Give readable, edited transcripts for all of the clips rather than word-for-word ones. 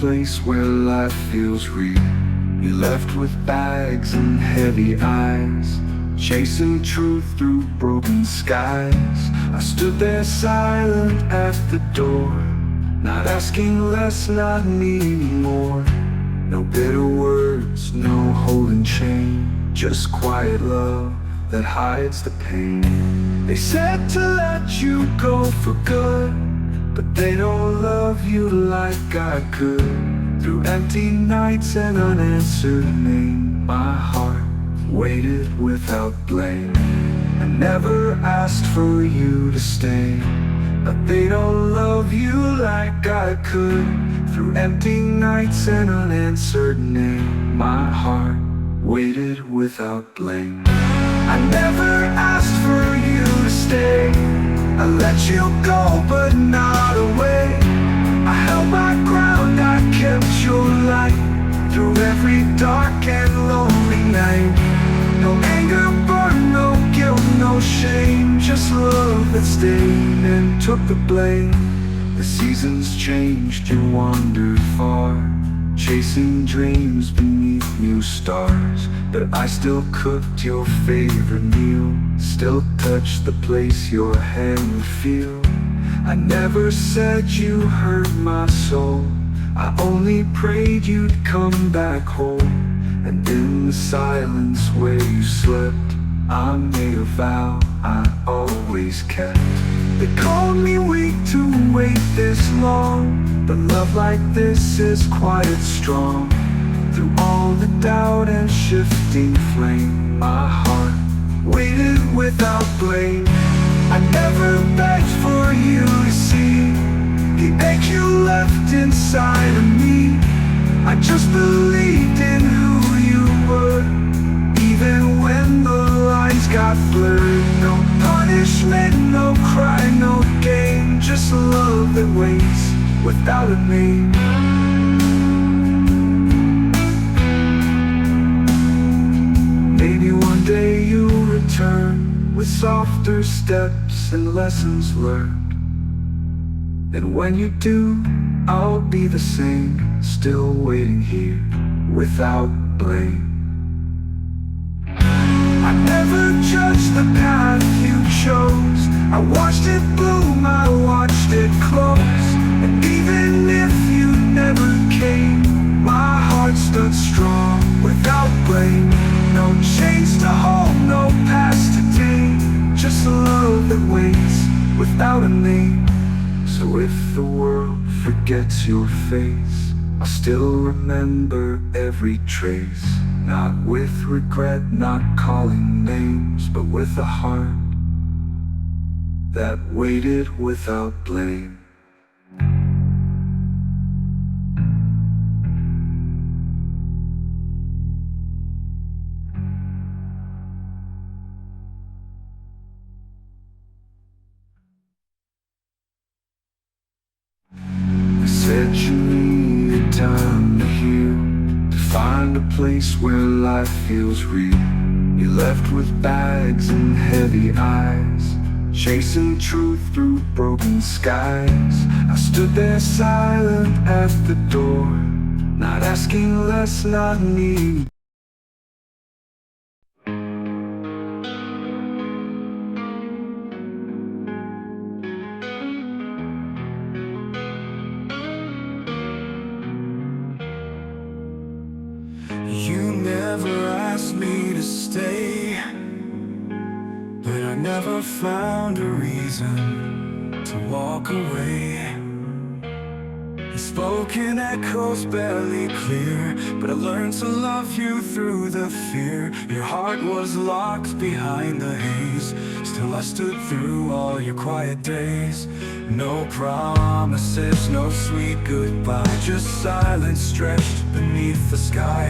place where life feels real. You left with bags and heavy eyes, chasing truth through broken skies. I stood there silent at the door, not asking less, not needing more. No bitter words, no holding chain, just quiet love that hides the pain. They said to let you go for good, but they don't love you like I could. Through empty nights and unanswered name, my heart waited without blame. I never asked for you to stay, but they don't love you like I could. Through empty nights and unanswered name, my heart waited without blame. I never asked for you to stay, I let you go but not away. I held my ground, I kept your light through every dark and lonely night. No anger burned, no guilt, no shame, just love that stayed and took the blame. The seasons changed, you wandered far, chasing dreams beneath new stars. But I still cooked your favorite meal, still touched the place your hand would feel. I never said you hurt my soul, I only prayed you'd come back home. And in the silence where you slept, I made a vow I always kept. They called me weak to wait this long, but love like this is quiet, strong. Through all the doubt and shifting flame, my heart waited without blame. I never begged for you to see the ache you left inside of me. I just believed in who you were, even when the lines got blurred. No punishment, no cry, no game, just love that waits without a name. Maybe one day you'll return with softer steps and lessons learned. And when you do, I'll be the same, still waiting here without blame. I never judged the path you chose, I watched it bloom, I watched it close. And even if you never came, my heart stood strong without blame. No chains to hold, no past to tame, just a love that waits without a name. So if the world forgets your face, I'll still remember every trace. Not with regret, not calling names, but with a heart that waited without blame. I said you needed time to heal, to find a place where life feels real. You left with bags and heavy eyes, chasing truth through broken skies. I stood there silent at the door, not asking less, not needing. You never asked me to stay, but I never found a reason to walk away. The spoken echoes barely clear, but I learned to love you through the fear. Your heart was locked behind the haze, still I stood through all your quiet days. No promises, no sweet goodbye, just silence stretched beneath the sky.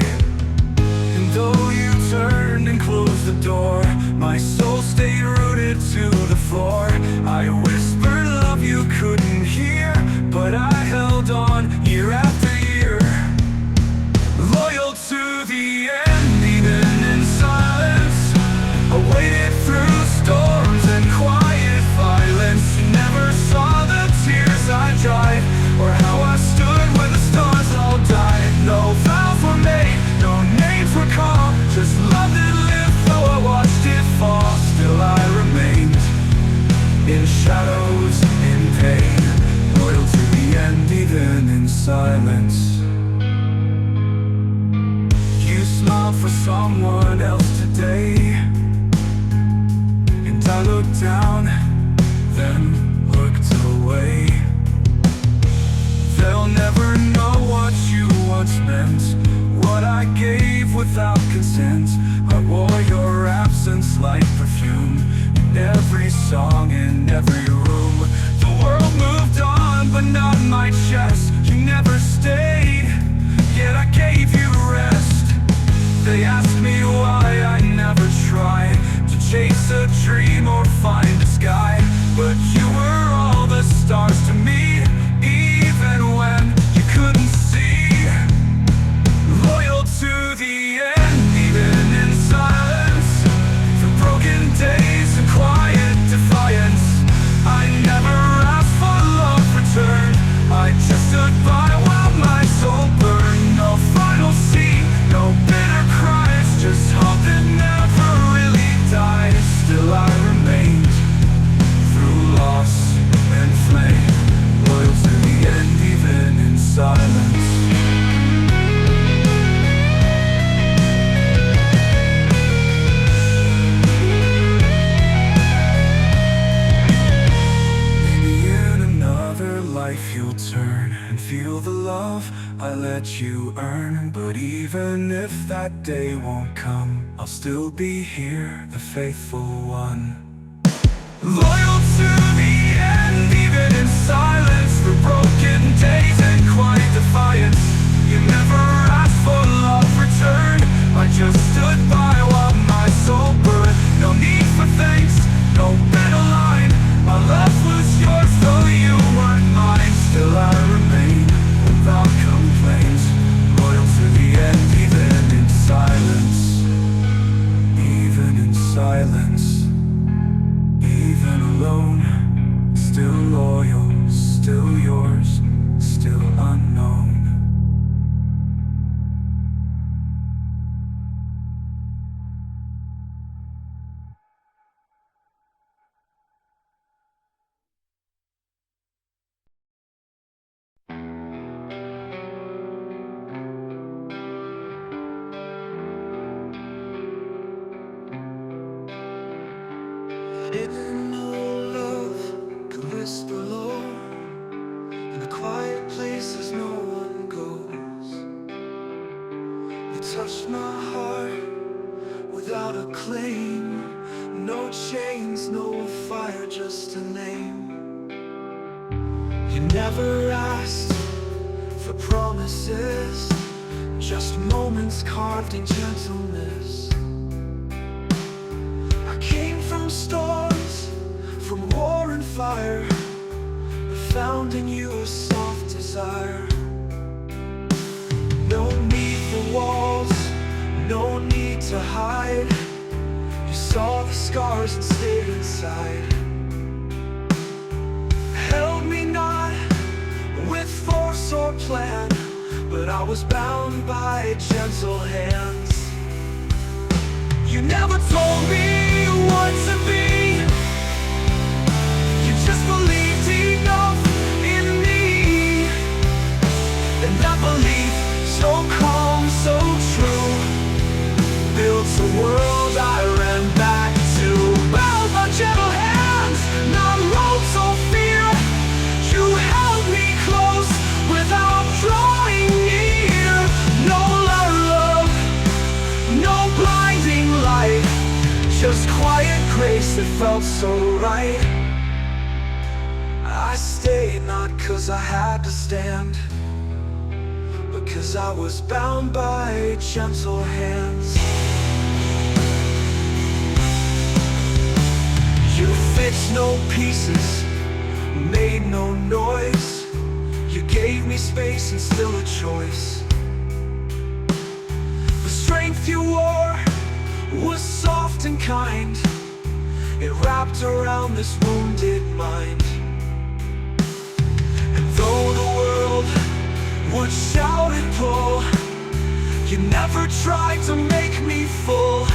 And though you turned and closed the door, my soul stayed rooted to the floor. I whispered love you couldn't hear, but I held on year after year, loyal to the end, even in silence. I waited through storms and quiet violence. You never saw the tears I dried, or how I stood when the stars all love for someone else today. And I looked down, then looked away. They'll never know what you once meant, what I gave without consent. I wore your absence like perfume in every song, in every room. The world moved on, but not my chest. You never stayed, yet I gave you rest. They asked me why I never tried to chase a dream or find a sky, but you were all the stars to me, even when you couldn't see. Loyal to the end, even in silence, through broken days and quiet defiance. I never asked for love returned, I just stood by while my soul burned. No final scene, no bitter cries, just hope that never really died. Still I remained, through loss and flame, loyal to the end, even in silence. Maybe in another life you'll turn and feel the love I let you earn. But even if that day won't come, I'll still be here, the faithful one. Loyal to the end, even in silence, for broken days and quiet defiance. You never asked for love returned, I just stood by while my soul burned. No need for thanks, no better line. My love was yours, though you weren't mine. Still I remain, without complaints, loyal to the end, even in silence. Even in silence, even alone, still loyal, still yours, still unknown. Didn't know love could whisper low in the quiet places no one goes. You touched my heart without a claim, no chains, no fire, just a name. You never asked for promises, just moments carved in gentleness. I came from storms, from war and fire, but found in you a soft desire. No need for walls, no need to hide. You saw the scars and stayed inside. Held me not with force or plan, but I was bound by gentle hands. You never told me what to be, you just believed enough in me. And that belief, so calm, so true, built a world I ran back to. Bound by gentle hands, not ropes or fear, you held me close without drawing near. No love, no blinding light, just quiet grace that felt so right. I stayed not 'cause I had to stand, but 'cause I was bound by gentle hands. You fixed no pieces, made no noise. You gave me space and still a choice. The strength you wore was soft and kind, it wrapped around this wounded mind. And though the world would shout and pull, you never tried to make me full.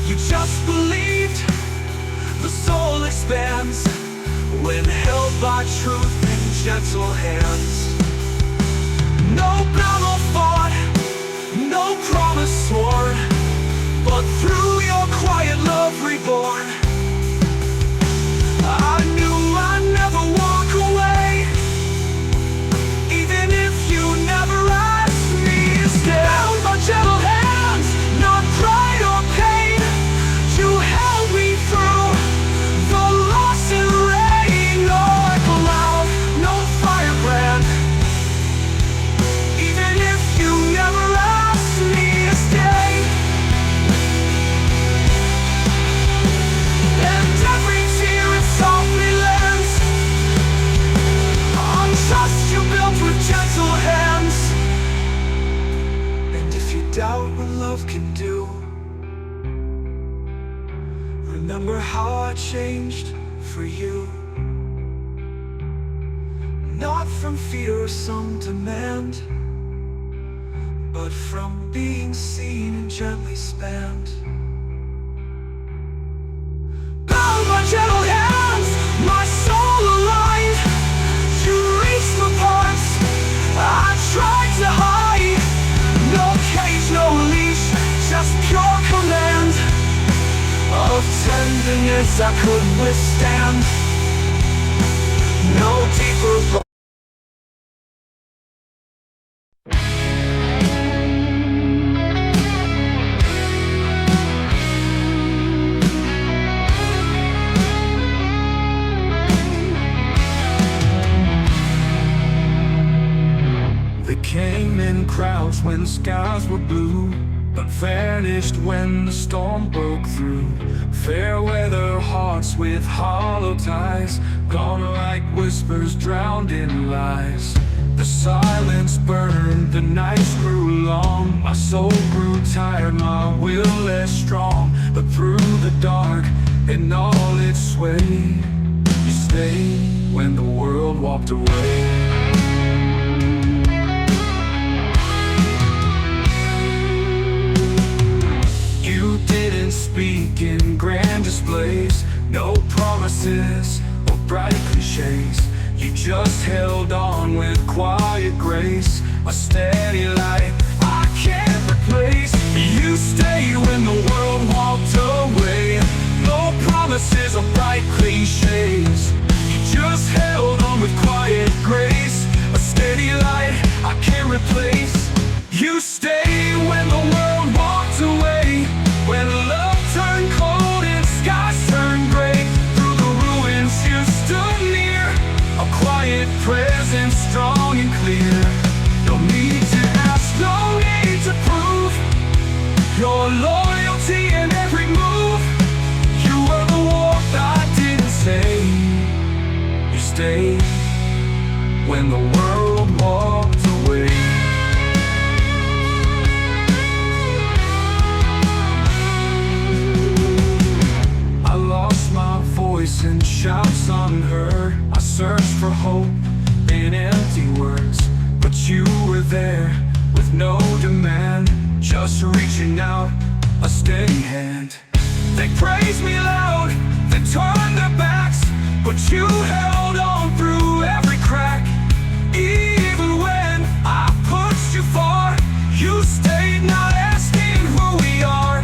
You just believed the soul expands when held by truth in gentle hands. No battle fought, no doubt what love can do. Remember how I changed for you, not from fear or some demand, but from being seen and gently spanned. Bound by gentle hands, my soul aligned, you reached the parts I tried to hide. No cage, no leash, just pure command of tenderness I couldn't withstand. No deeper. They came in crowds when skies were blue, but vanished when the storm broke through. Fair weather hearts with hollow ties, gone like whispers drowned in lies. The silence burned, the nights grew long. My soul grew tired, my will less strong. But through the dark, in all its sway, you stayed when the world walked away. You didn't speak in grand displays, no promises or bright cliches. You just held on with quiet grace, a steady light I can't replace. You stayed when the world walked away, no promises or bright cliches. You just held on with quiet grace, a steady light I can't replace. You stayed when the world walked away, when love turned cold and skies turned gray. Through the ruins you stood near, a quiet presence strong and clear. No need to ask, no need to prove your loyalty in every move. You were the warmth I didn't say. You stayed when the world walked away. My voice in shouts unheard, I searched for hope in empty words, but you were there with no demand, just reaching out a steady hand. They praised me loud, they turned their backs, but you held on through every crack. Even when I pushed you far, you stayed, not asking who we are.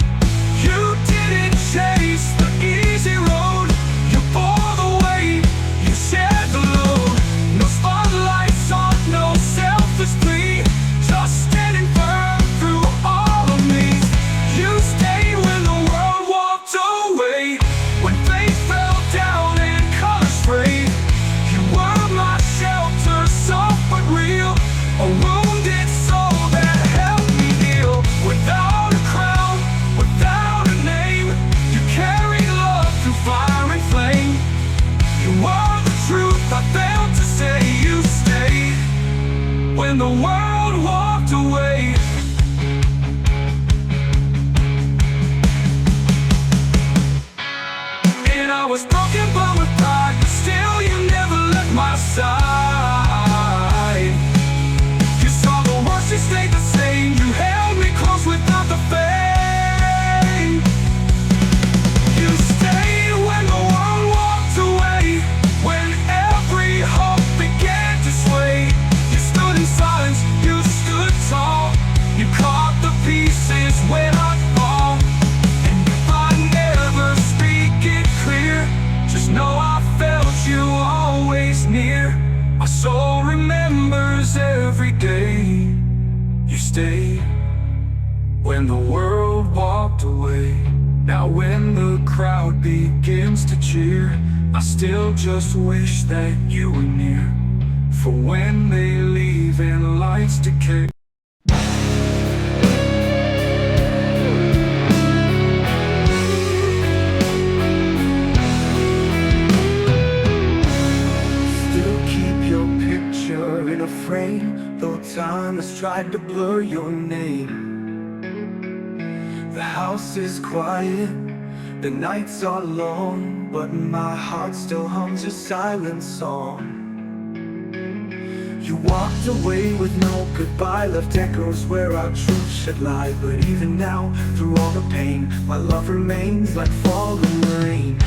You didn't chase the easy road, you bore the weight, you shared the load. No spotlights on, no selfish plea, just standing firm through all of me. You stayed when the world walked away, when faith fell down and colors frayed. You were my shelter, soft but real, a wounded soul that helped me heal. Without a crown, without a name, you carried love through fire and flame. You are the truth I failed to say. You stayed when the world walked away. And I was broken but with pride, but still you never left my side. You saw the worst, you stayed the same. You held me close without the fame. You stayed when the world walked away, when every hope began to sway. You stood in silence, you stood tall, you caught the pieces when I fall. And if I never speak it clear, just know I felt you always near. My soul remembers every day. You stayed when the world walked away. Now when the crowd begins to cheer, I still just wish that you were near. For when they leave and lights decay, still keep your picture in a frame, though time has tried to blur your name. The house is quiet, the nights are long, but my heart still hums a silent song. You walked away with no goodbye, left echoes where our truth should lie. But even now, through all the pain, my love remains like falling rain.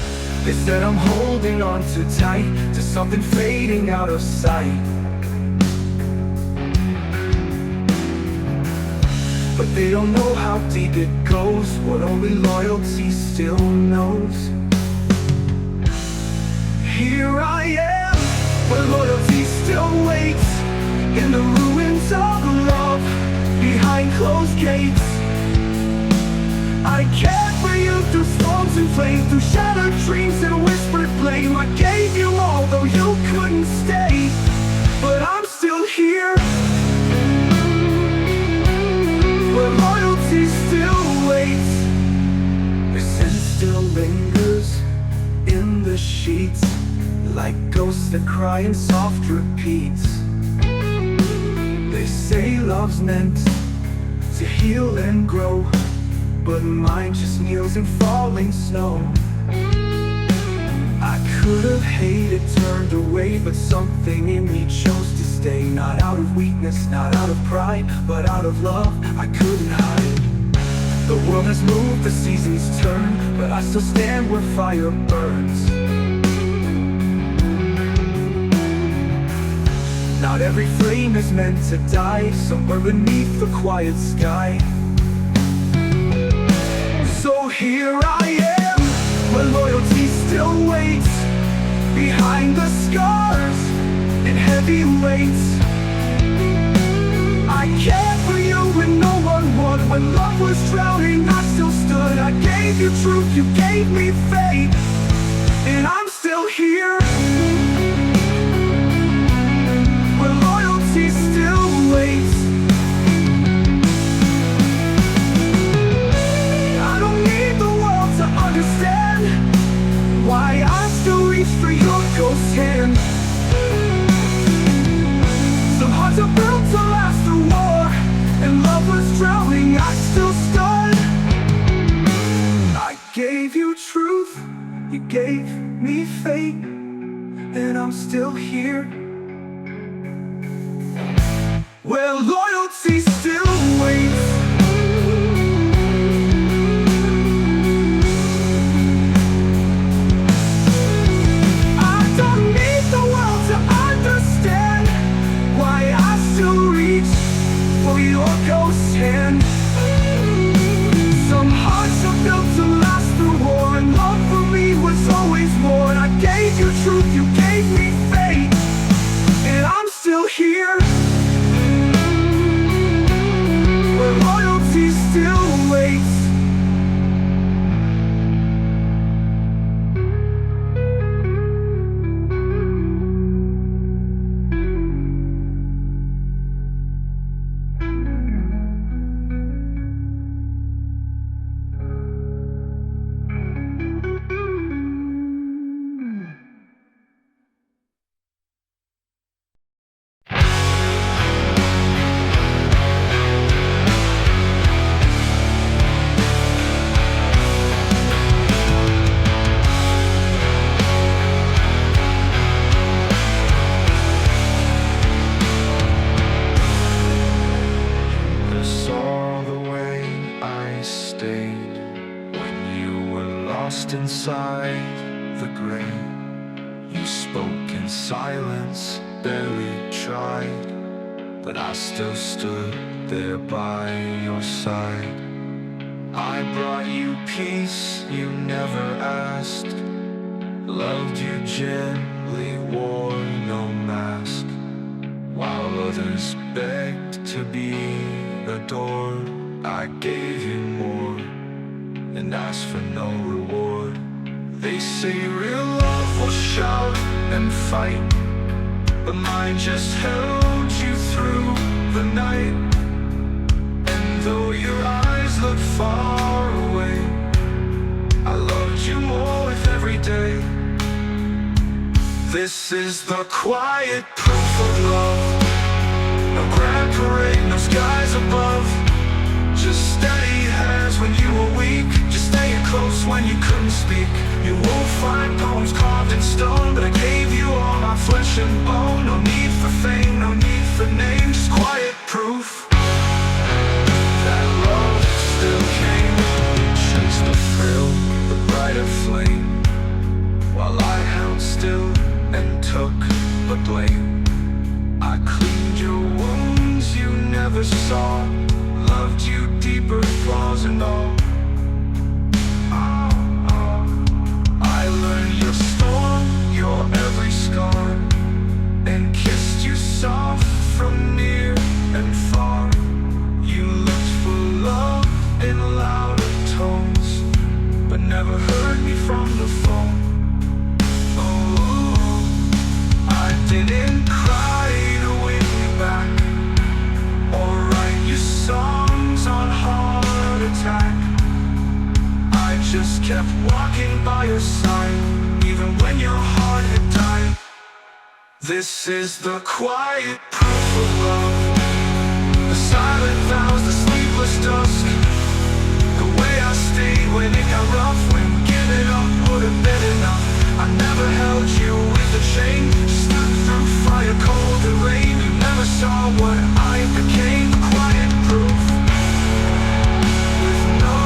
They said I'm holding on too tight to something fading out of sight. But they don't know how deep it goes, what only loyalty still knows. Here I am, where loyalty still waits, in the ruins of love, behind closed gates. I cared for you through storms and flames, through shattered dreams and whispered blame. I gave you all, though you couldn't stay, but I'm still here, where loyalty still waits. The scent still lingers in the sheets, like ghosts that cry in soft repeats. They say love's meant to heal and grow, but mine just kneels in falling snow. I could have hated, turned away, but something in me chose to stay. Not out of weakness, not out of pride, but out of love I couldn't hide. The world has moved, the seasons turn, but I still stand where fire burns. Not every flame is meant to die, somewhere beneath the quiet sky. So here I am, where loyalty still waits, behind the scars and heavy weights. I cared for you when no one would. When love was drowning, I still stood. I gave you truth, you gave me faith, and I'm still here, where loyalty still waits. I don't need the world to understand why I still reach for your ghost hand. Some hearts are built to last through war, and love was drowning, I still stood. I gave you truth, you gave me faith, and I'm still here, where loyalty still waits. I don't need the world to understand why I still reach for your ghost hand. Some hearts are built to last through war, and love for me was always more. And I gave you truth, you gave me faith, and I'm still here, where loyalty still waits. Inside the grain, you spoke in silence, barely tried, but I still stood there by your side. I brought you peace you never asked, loved you gently, wore no mask, while others begged to be adored. I gave you more and asked for no reward. They say real love will shout and fight, but mine just held you through the night. And though your eyes look far away, I loved you more with every day. This is the quiet proof of love. No grand parade, no skies above, just steady hands when you speak. You won't find poems carved in stone, but I gave you all my flesh and bone. No need for fame, no need for name, just quiet proof that love still came. You chased the thrill, the brighter flame, while I held still and took the blame. I cleaned your wounds you never saw, loved you deeper, flaws and all. I learned your storm, your every scar, and kissed you soft from near and far. You looked for love in louder tones, but never heard me from the phone. Oh, I didn't cry to win you back, or write you songs on heart attack. I just kept walking by your side, even when your heart had died. This is the quiet proof of love, the silent vows, the sleepless dusk, the way I stayed when it got rough, when giving up would have been enough. I never held you with a chain, stood through fire, cold and rain. You never saw what I became. Quiet proof with no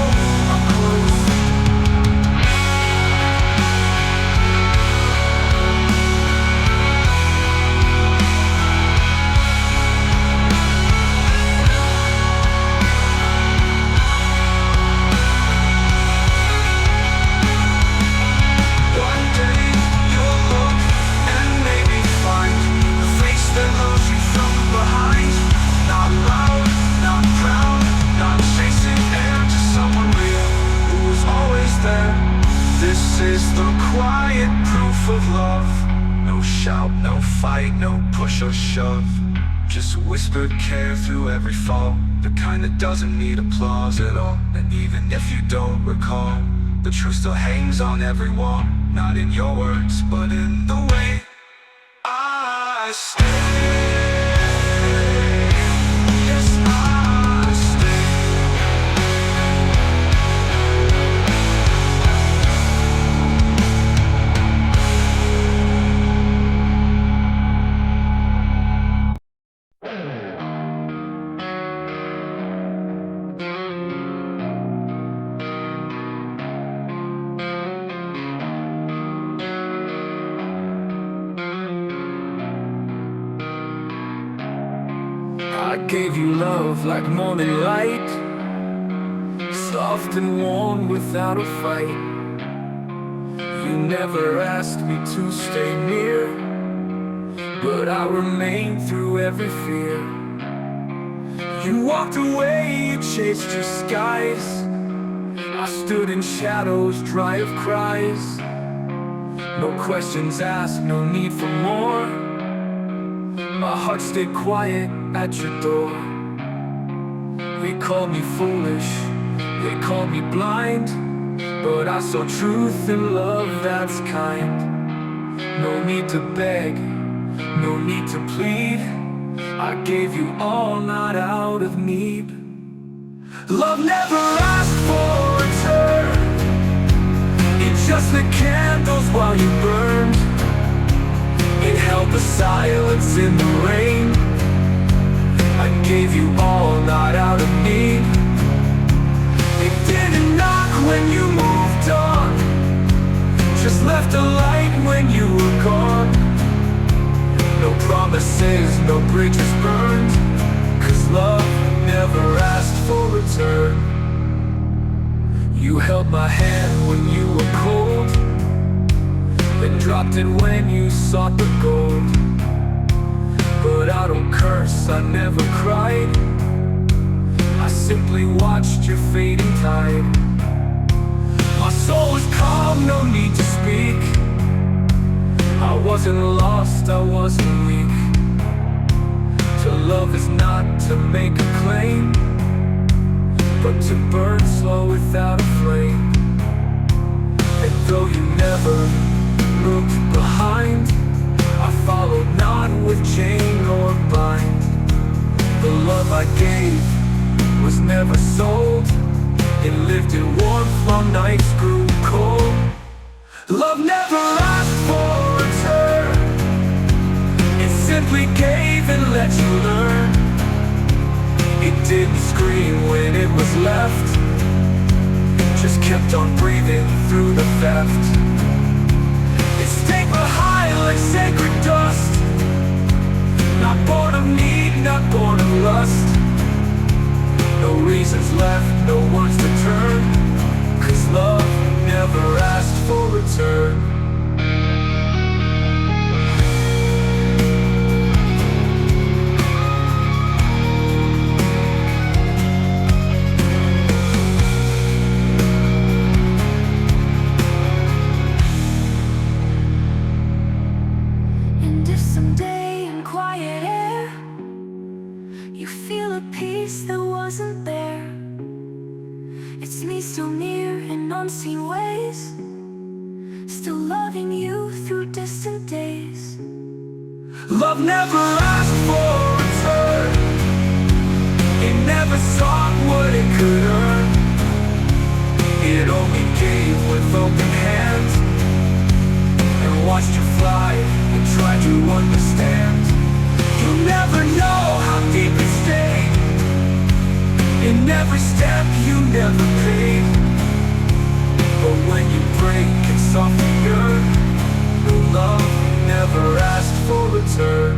applause. One day you'll look and maybe find a face that loves you from behind. Not loud, not proud, not chasing air, just someone real who was always there. This is the quiet proof of love. No shout, no fight, no push or shove, just whispered care through every fall, the kind that doesn't need applause at all. And even if you don't recall, the truth still hangs on every wall, not in your words, but in the way I stay. Yes, I stay. I gave you love like morning light, soft and warm without a fight. You never asked me to stay near, but I remained through every fear. You walked away, you chased your skies. I stood in shadows, dry of cries. No questions asked, no need for more. My heart stayed quiet at your door. They called me foolish, they called me blind, but I saw truth in love that's kind. No need to beg, no need to plead. I gave you all, not out of need. Love never asked for a return, it just lit candles while you burned. It held the silence in the rain. I gave you all, not out of need. It didn't knock when you moved on, just left a light when you were gone. No promises, no bridges burned, 'cause love never asked for return. You held my hand when you were cold, then dropped it when you sought the gold. But I don't curse, I never cried, I simply watched your fading tide. My soul was calm, no need to speak. I wasn't lost, I wasn't weak. To love is not to make a claim, but to burn slow without a flame. And though you never looked behind, I followed not with chain or bind. The love I gave was never sold, it lived in warmth while nights grew cold. Love never asked for a return. It simply gave and let you learn. It didn't scream when it was left, just kept on breathing through the theft. It stayed behind like sacred dust, not born of need, not born of lust. No reasons left, no one's to turn, 'cause love never asked for return. And if someday in quiet air you feel a peace that wasn't there, it's me still near in unseen ways, still loving you through distant days. Love never asked for return. It never sought what it could earn. It only gave with open hands, and watched you fly and tried to understand. You'll never know how deep it stayed. In every step you never paid. But when you break and softly yearn, the love never asked for return.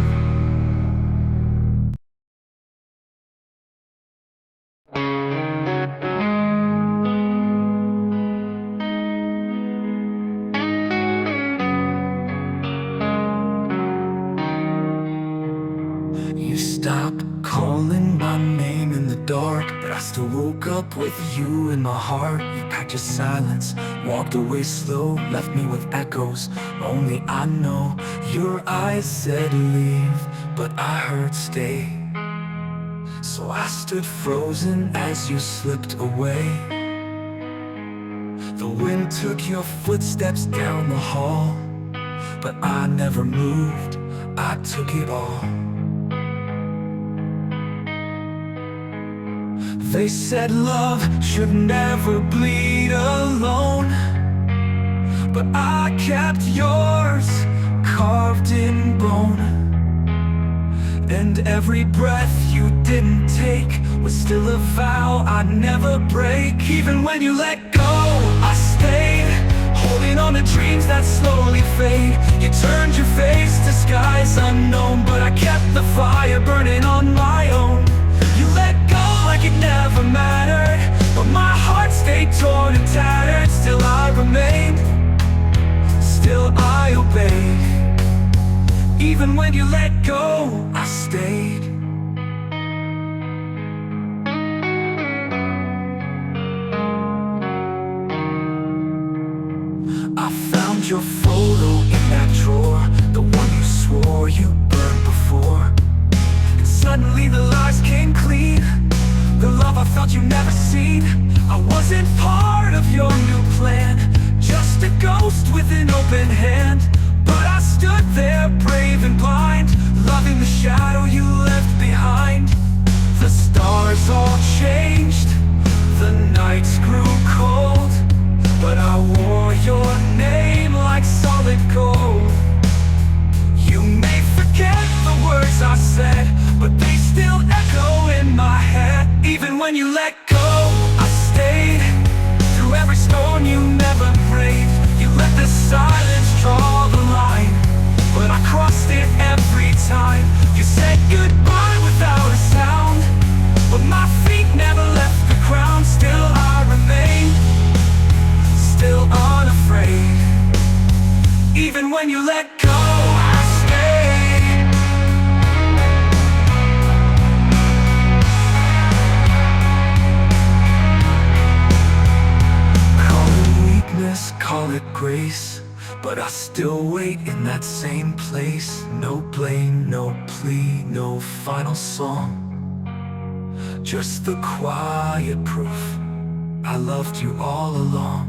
You stopped calling my name in the dark, but I still woke up with you in my heart. You packed your silence, walked away slow, left me with echoes only I know. Your eyes said leave, but I heard stay. So I stood frozen as you slipped away. The wind took your footsteps down the hall, but I never moved, I took it all. They said love should never bleed alone, but I kept yours carved in bone. And every breath you didn't take was still a vow I'd never break. Even when you let go, I stayed, holding on to dreams that slowly fade. You turned your face to skies unknown, but I kept the fire burning on my own. You let go like it never mattered, but my heart stayed torn and tattered. Still I remained, still I obeyed. Even when you let go, I stayed. I found your photo in that drawer, the one you swore you burned before. And suddenly the lies came clean, the love I felt you never seen. I wasn't part of your new plan, just a ghost with an open hand. But I stood there brave and blind, loving the shadow you left behind. The stars all changed, the nights grew cold, but I wore your name like solid gold. You may forget the words I said, but they still echo in my head. Even when you let go, I stayed. Through every storm you never braved. You let the silence draw the line, but I crossed it every time. You said goodbye without a sound, but my feet never left the ground. Still I remain, still unafraid. Even when you let go, I stay. Call it weakness, call it grace, but I still wait in that same place. No blame, no plea, no final song, just the quiet proof I loved you all along.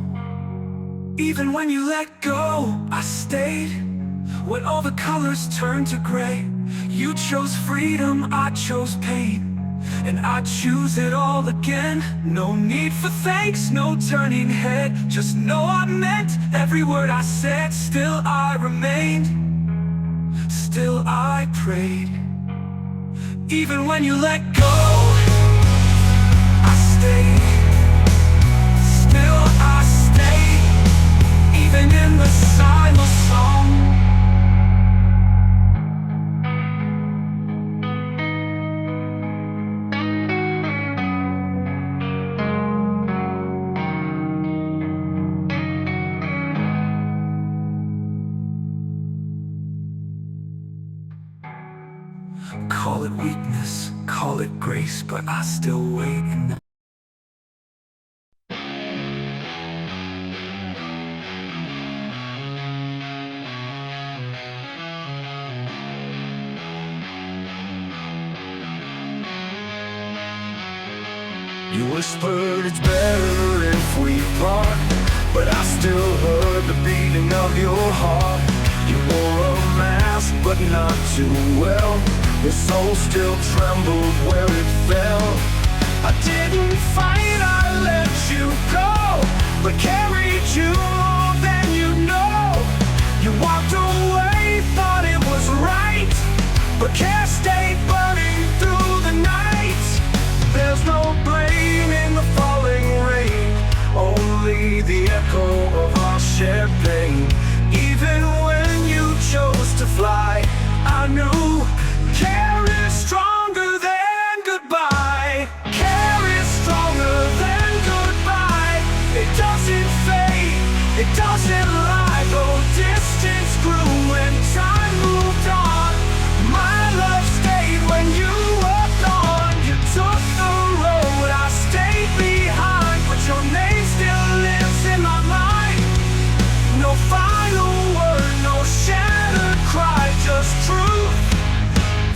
Even when you let go, I stayed. When all the colors turned to gray, you chose freedom, I chose pain. and I'd choose it all again. No need for thanks, no turning head. Just know I meant every word I said. Still I remained, still I prayed. Even when you let go, I stayed. Still I stay, even in the silent song. Call it weakness, call it grace, but I still wait in the You whispered it's better if we part, but I still heard the beating of your heart. You wore a mask, but not too well. Your soul still trembled where it fell. I didn't fight, I let you go, but carried you more than you know. You walked away, thought it was right, but care stayed burning through the night. There's no blame in the falling rain, only the echo of our shared pain. Even when you chose to fly, I knew care is stronger than goodbye. Care is stronger than goodbye. It doesn't fade, it doesn't lie. Though distance grew and time moved on, my love stayed when you were gone. You took the road, I stayed behind, but your name still lives in my mind. No final word, no shattered cry, just truth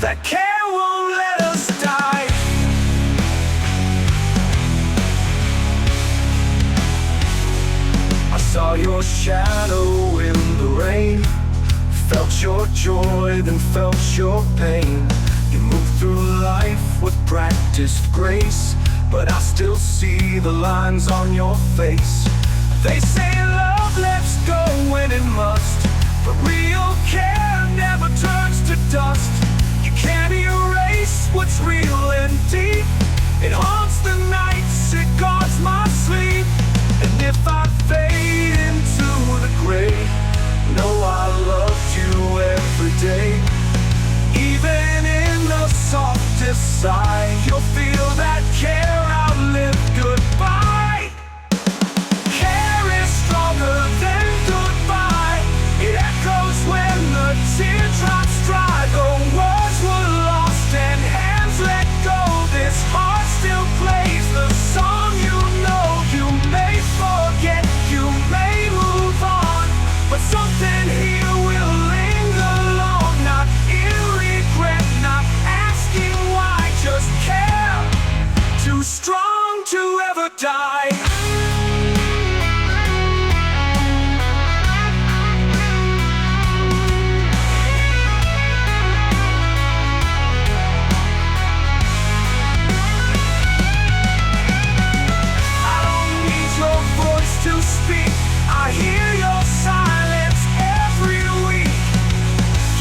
that care won't let us die. I saw your shadow in the rain, felt your joy, then felt your pain. You moved through life with practiced grace, but I still see the lines on your face. They say love lets go when it must, but real care never turns to dust. You can't erase what's real and deep. It haunts the nights, it guards my sleep. And if I fade into the gray, know I loved you every day. Even in the softest sigh, you'll feel that care outlived goodbye. Care is stronger than goodbye. It echoes when the teardrops dry. Though words were lost and hands let go, this heart still plays the song. You know you may forget, you may move on, but something here will linger long. Not in regret, not asking why, just care. Too strong to ever die. To speak, I hear your silence every week.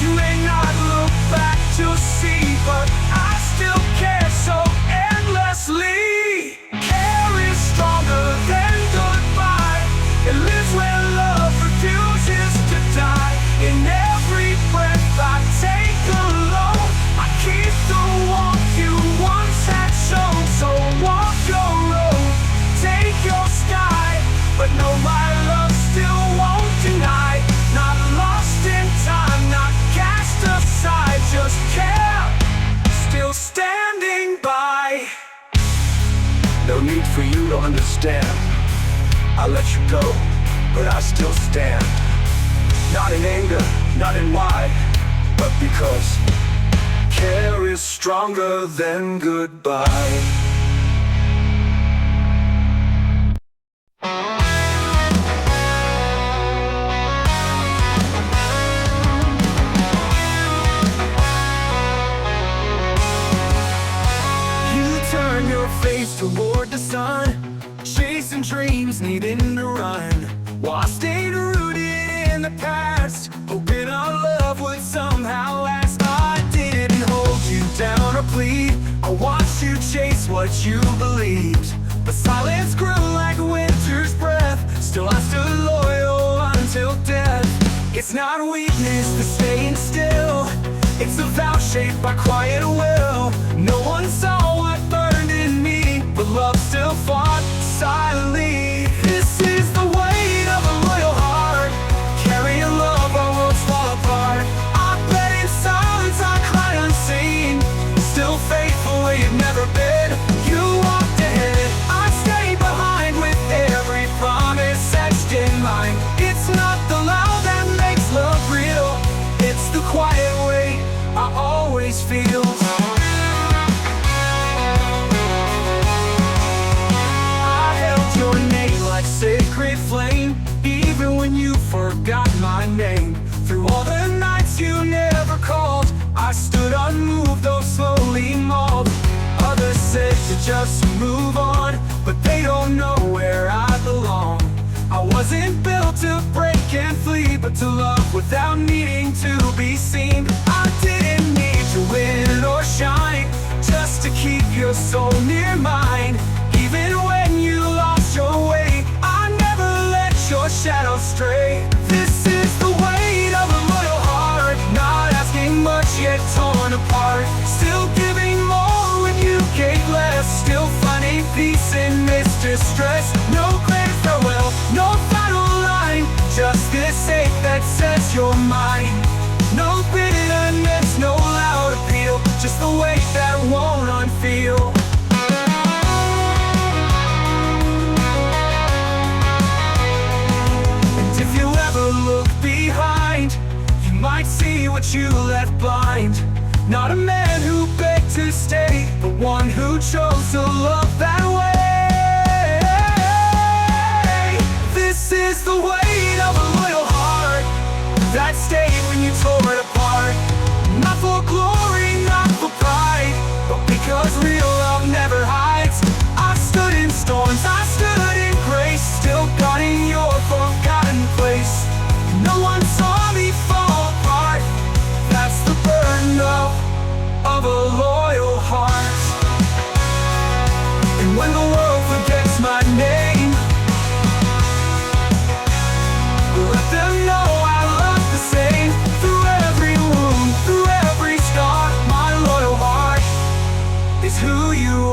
You may not look back to see, but I still care so endlessly. Care is stronger than goodbye. It lives where love refuses to die. In every breath I take alone, I keep the warmth you once had shown. So walk your road, take your sky, but know my love still won't deny. Not lost in time, not cast aside, just care, still standing by. No need for you to understand. I let you go, but I still stand. Not in anger, not in why, but because care is stronger than goodbye. You dreams needing to run, while staying rooted in the past, hoping our love would somehow last. I didn't hold you down or plead, I watched you chase what you believed, but silence grew like winter's breath. Still I stood loyal until death. It's not weakness to staying still, it's a vow shaped by quiet will. No one saw what burned in me, but love still fought silently. This is the weight of a loyal heart, carrying love while worlds fall apart. I bled in silence, I cried unseen, still faithful where you've never been. You walked ahead, I stayed behind, with every promise etched in mine. It's not the loud that makes love real, it's the quiet way I always feel. I held your name like sacred flame, even when you forgot my name. Through all the nights you never called, I stood unmoved, though slowly mauled. Others said to just move on, but they don't know where I belong. I wasn't built to break and flee, but to love without needing to be seen. I didn't need to win or shine, just to keep your soul near mine. Even when you lost your way, I never let your shadow stray. This is the weight of a loyal heart, not asking much yet torn apart. Still giving more when you gave less, still finding peace in this distress. No grand farewell, no final line, just this ache that says you're mine. No bitterness, no loud appeal, just the weight that won't unfeel. And if you ever look behind, you might see what you left behind. Not a man who begged to stay, but one who chose to love that way. This is the weight of a loyal heart, that stayed when you tore it apart. Not for glory, not for pride, but because real love never hides. I stood in storms, I stood in grace, still guarding your forgotten place. No one saw me fall apart, that's the burden of a loyal heart. And when the world forgets my name, let them know I love the same. Through every wound, through every scar, my loyal heart is who you